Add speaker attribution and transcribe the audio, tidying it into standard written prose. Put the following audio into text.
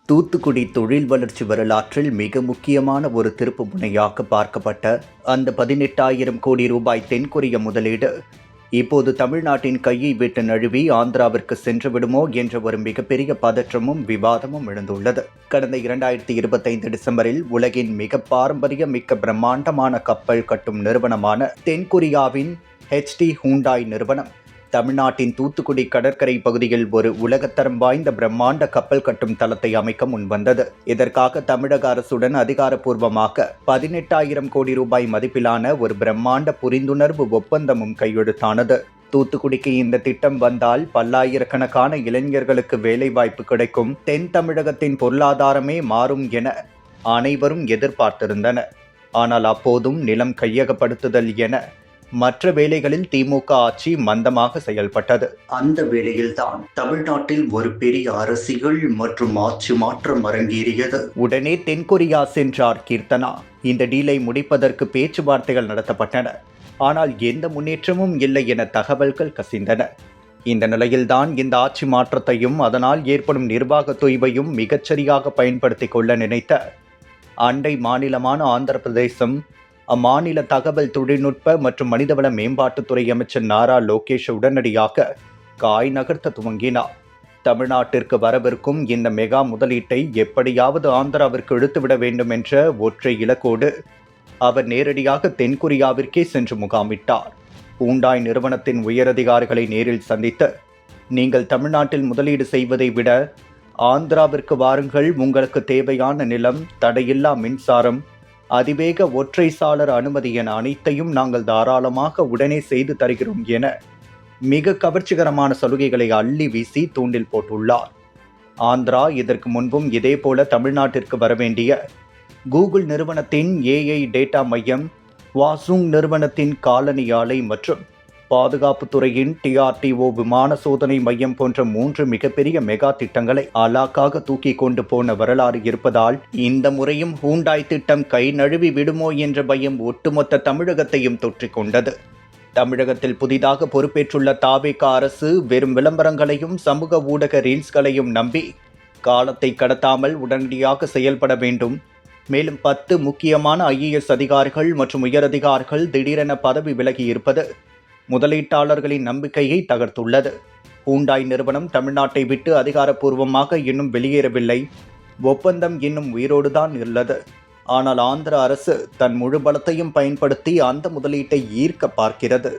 Speaker 1: தூத்துக்குடி தொழில் வளர்ச்சி வரலாற்றில் மிக முக்கியமான ஒரு திருப்பு முனையாக பார்க்கப்பட்ட அந்த 18,000 கோடி ரூபாய் தென்கொரிய முதலீடு இப்போது தமிழ்நாட்டின் கையை விட்டு நழுவி ஆந்திராவிற்கு சென்று விடுமோ என்ற ஒரு மிகப்பெரிய பதற்றமும் விவாதமும் எழுந்துள்ளது. கடந்த 2025 டிசம்பரில் உலகின் மிக பாரம்பரிய மிக்க பிரம்மாண்டமான கப்பல் கட்டும் நிறுவனமான தென்கொரியாவின் HD ஹூண்டாய் நிறுவனம் தமிழ்நாட்டின் தூத்துக்குடி கடற்கரை பகுதியில் ஒரு உலகத்தரம் வாய்ந்த பிரம்மாண்ட கப்பல் கட்டும் தளத்தை அமைக்க முன்வந்தது. இதற்காக தமிழக அரசுடன் அதிகாரப்பூர்வமாக 18,000 கோடி ரூபாய் மதிப்பிலான ஒரு பிரம்மாண்ட புரிந்துணர்வு ஒப்பந்தமும் கையெழுத்தானது. தூத்துக்குடிக்கு இந்த திட்டம் வந்தால் பல்லாயிரக்கணக்கான இளைஞர்களுக்கு வேலைவாய்ப்பு கிடைக்கும், தென் தமிழகத்தின் பொருளாதாரமே மாறும் என அனைவரும் எதிர்பார்த்திருந்தனர். ஆனால் அப்போதும் நிலம் கையகப்படுத்துதல் என மற்ற வேளைகளில் திமுக ஆட்சி மந்தமாக செயல்பட்டது. அந்த வேளையில்தான் தமிழ்நாட்டில் ஒரு பெரிய அரசியல் மற்றும் ஆட்சி மாற்றம் அரங்கேறியது. உடனே தென்கொரியா சென்றார் கீர்த்தனா. இந்த டீலை முடிப்பதற்கு பேச்சுவார்த்தைகள் நடத்தப்பட்டன. ஆனால் எந்த முன்னேற்றமும் இல்லை என தகவல்கள் கசிந்தன. இந்த நிலையில்தான் இந்த ஆட்சி மாற்றத்தையும் அதனால் ஏற்படும் நிர்வாக தொய்வையும் மிகச்சரியாக பயன்படுத்திக் கொள்ள நினைத்த அண்டை மாநிலமான ஆந்திர பிரதேசம் அம்மாநில தகவல் தொழில்நுட்ப மற்றும் மனிதவள மேம்பாட்டுத்துறை அமைச்சர் நாரா லோகேஷ் உடனடியாக காய் நகர்த்த துவங்கினார். தமிழ்நாட்டிற்கு வரவிருக்கும் இந்த மெகா முதலீட்டை எப்படியாவது ஆந்திராவிற்கு இழுத்துவிட வேண்டும் என்ற ஒற்றை இலக்கோடு அவர் நேரடியாக தென்கொரியாவிற்கே சென்று முகாமிட்டார். ஹூண்டாய் நிறுவனத்தின் உயரதிகாரிகளை நேரில் சந்தித்து, நீங்கள் தமிழ்நாட்டில் முதலீடு செய்வதை விட ஆந்திராவிற்கு வாருங்கள், உங்களுக்கு தேவையான நிலம், தடையில்லா மின்சாரம், அதிவேக ஒற்றை சாளர அனுமதி என அனைத்தையும் நாங்கள் தாராளமாக உடனே செய்து தருகிறோம் என மிக கவர்ச்சிகரமான சலுகைகளை அள்ளி வீசி தூண்டில் போட்டுள்ளார். ஆந்திரா இதற்கு முன்பும் இதேபோல தமிழ்நாட்டிற்கு வரவேண்டிய கூகுள் நிறுவனத்தின் AI டேட்டா மையம், வாசுங் நிறுவனத்தின் காலனி ஆலை மற்றும் பாதுகாப்பு துறையின் TRTO விமான சோதனை மையம் போன்ற 3 மிகப்பெரிய மெகா திட்டங்களை அலாக்காக தூக்கி கொண்டு போன வரலாறு இருப்பதால் இந்த முறையும் ஹூண்டாய் திட்டம் கை நழுவி விடுமோ என்ற பயம் ஒட்டுமொத்த தமிழகத்தையும் தொற்றிக் கொண்டது. தமிழகத்தில் புதிதாக பொறுப்பேற்றுள்ள தாவேக அரசு வெறும் விளம்பரங்களையும் சமூக ஊடக ரீல்ஸ்களையும் நம்பி காலத்தை கடத்தாமல் உடனடியாக செயல்பட வேண்டும். மேலும் 10 முக்கியமான IAS அதிகாரிகள் மற்றும் உயரதிகாரிகள் திடீரென பதவி விலகி இருப்பது முதலீட்டாளர்களின் நம்பிக்கையை தகர்த்துள்ளது. ஹூண்டாய் நிறுவனம் தமிழ்நாட்டை விட்டு அதிகாரப்பூர்வமாக இன்னும் வெளியேறவில்லை. ஒப்பந்தம் இன்னும் உயிரோடுதான் உள்ளது. ஆனால் ஆந்திர அரசு தன் முழு பலத்தையும் பயன்படுத்தி அந்த முதலீட்டை ஈர்க்க பார்க்கிறது.